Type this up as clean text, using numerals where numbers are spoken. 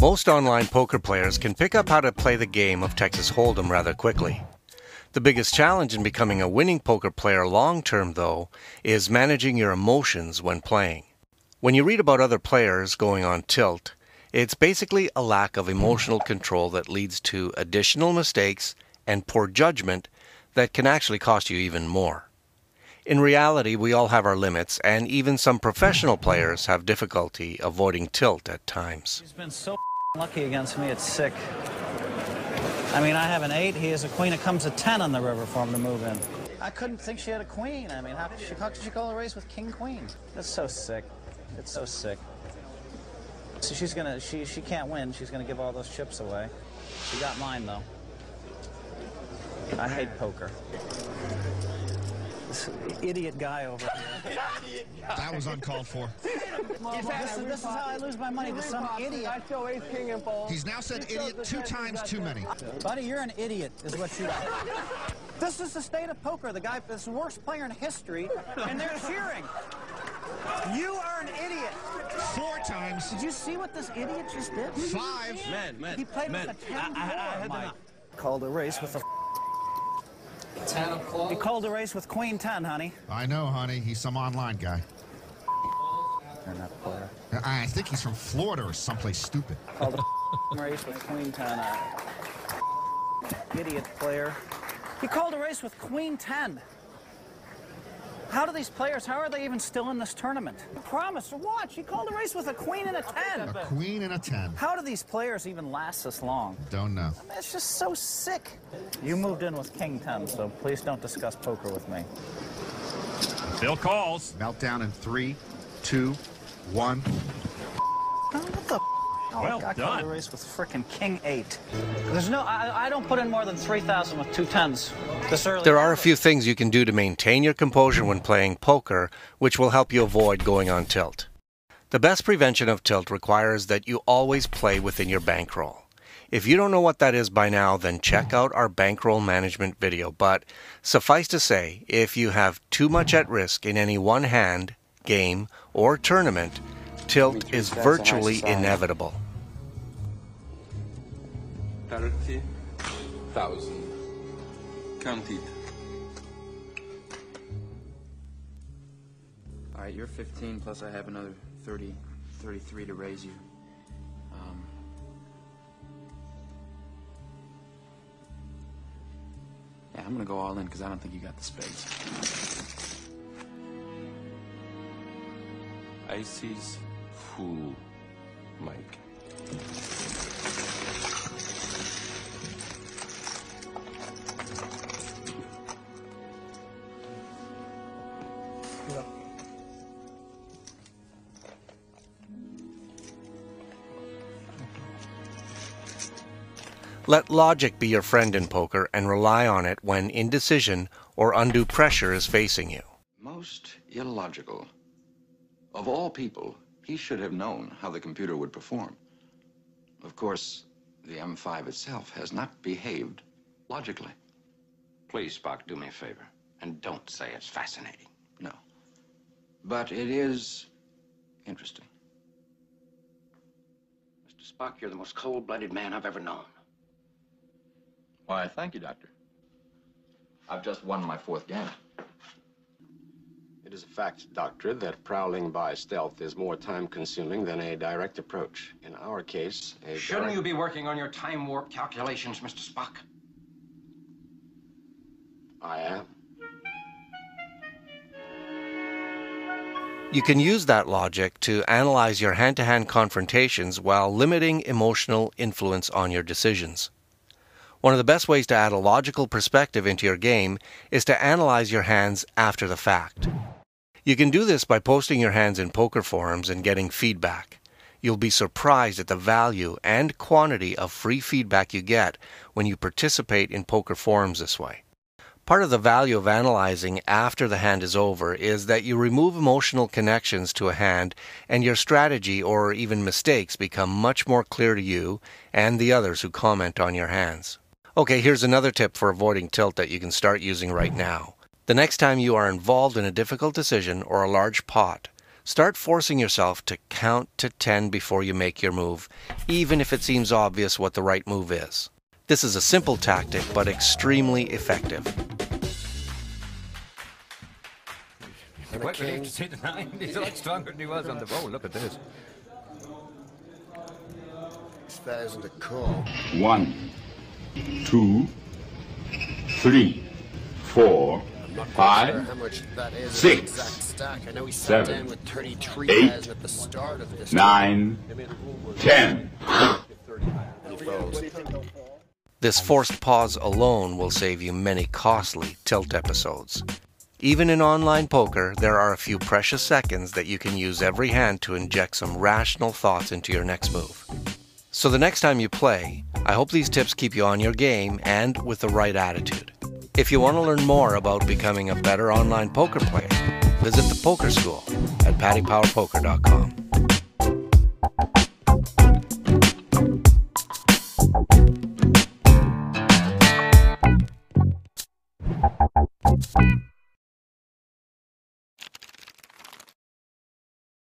Most online poker players can pick up how to play the game of Texas Hold'em rather quickly. The biggest challenge in becoming a winning poker player long-term, though, is managing your emotions when playing. When you read about other players going on tilt, it's basically a lack of emotional control that leads to additional mistakes and poor judgment that can actually cost you even more. In reality, we all have our limits, and even some professional players have difficulty avoiding tilt at times. He's been so lucky against me, it's sick. I mean, I have an 8, he has a queen, it comes a 10 on the river for him to move in. I couldn't think she had a queen. I mean, how could she call a race with king-queen? That's so sick. It's so sick. So she's gonna, she can't win, she's gonna give all those chips away. She got mine, though. I hate poker. This idiot guy over here. That was uncalled for. This is how I lose my money to some idiot. He's now said idiot 2 times too many. Buddy, you're an idiot, is what you are. This is the state of poker. The guy is the worst player in history, and they're cheering. You are an idiot. 4 times. Did you see what this idiot just did? 5. Man. He played with a 10-4, Mike. Called a race with a 10 of clubs. He called a race with queen 10, honey. I know, honey. He's some online guy. You're not a player. I think he's from Florida or someplace stupid. Called a race with queen 10. Idiot player. He called a race with queen 10. How do these players, how are they even still in this tournament? I promise, watch, he called a race with a queen and a 10. A queen and a 10. How do these players even last this long? Don't know. I mean, it's just so sick. You moved in with king 10, so please don't discuss poker with me. Bill calls. Meltdown in 3, 2, 1. What the Well I done. called a race with frickin' king 8. There's no, I don't put in more than 3,000 with 2 10s this early. There are a few things you can do to maintain your composure when playing poker, which will help you avoid going on tilt. The best prevention of tilt requires that you always play within your bankroll. If you don't know what that is by now, then check out our bankroll management video. But suffice to say, if you have too much at risk in any one hand, game, or tournament, tilt is virtually inevitable. 30,000. Count it. All right, you're 15, plus I have another 33 to raise you. Yeah, I'm gonna go all in because I don't think you got the spades. Ices full, Mike. Let logic be your friend in poker and rely on it when indecision or undue pressure is facing you. Most illogical. Of all people, he should have known how the computer would perform. Of course, the M5 itself has not behaved logically. Please, Spock, do me a favor, and don't say it's fascinating. No. But it is interesting. Mr. Spock, you're the most cold-blooded man I've ever known. Why, thank you, Doctor. I've just won my 4th game. It is a fact, Doctor, that prowling by stealth is more time-consuming than a direct approach. In our case, Shouldn't you be working on your time warp calculations, Mr. Spock? I am. You can use that logic to analyze your hand-to-hand confrontations while limiting emotional influence on your decisions. One of the best ways to add a logical perspective into your game is to analyze your hands after the fact. You can do this by posting your hands in poker forums and getting feedback. You'll be surprised at the value and quantity of free feedback you get when you participate in poker forums this way. Part of the value of analyzing after the hand is over is that you remove emotional connections to a hand and your strategy or even mistakes become much more clear to you and the others who comment on your hands. Okay, here's another tip for avoiding tilt that you can start using right now. The next time you are involved in a difficult decision or a large pot, Start forcing yourself to count to 10 before you make your move, even if it seems obvious what the right move is. This is a simple tactic, but extremely effective. Quite relieved to see the 9. He's a lot stronger than he was on the roll. Look at this. 6,000 a call. 1, 2, 3, 4, I'm not quite 5, sure how much that is 6, an exact stack. I know he sat 7, down with 33,000 at the start of this. 9, 10. This forced pause alone will save you many costly tilt episodes. Even in online poker, there are a few precious seconds that you can use every hand to inject some rational thoughts into your next move. So the next time you play, I hope these tips keep you on your game and with the right attitude. If you want to learn more about becoming a better online poker player, visit the Poker School at paddypowerpoker.com.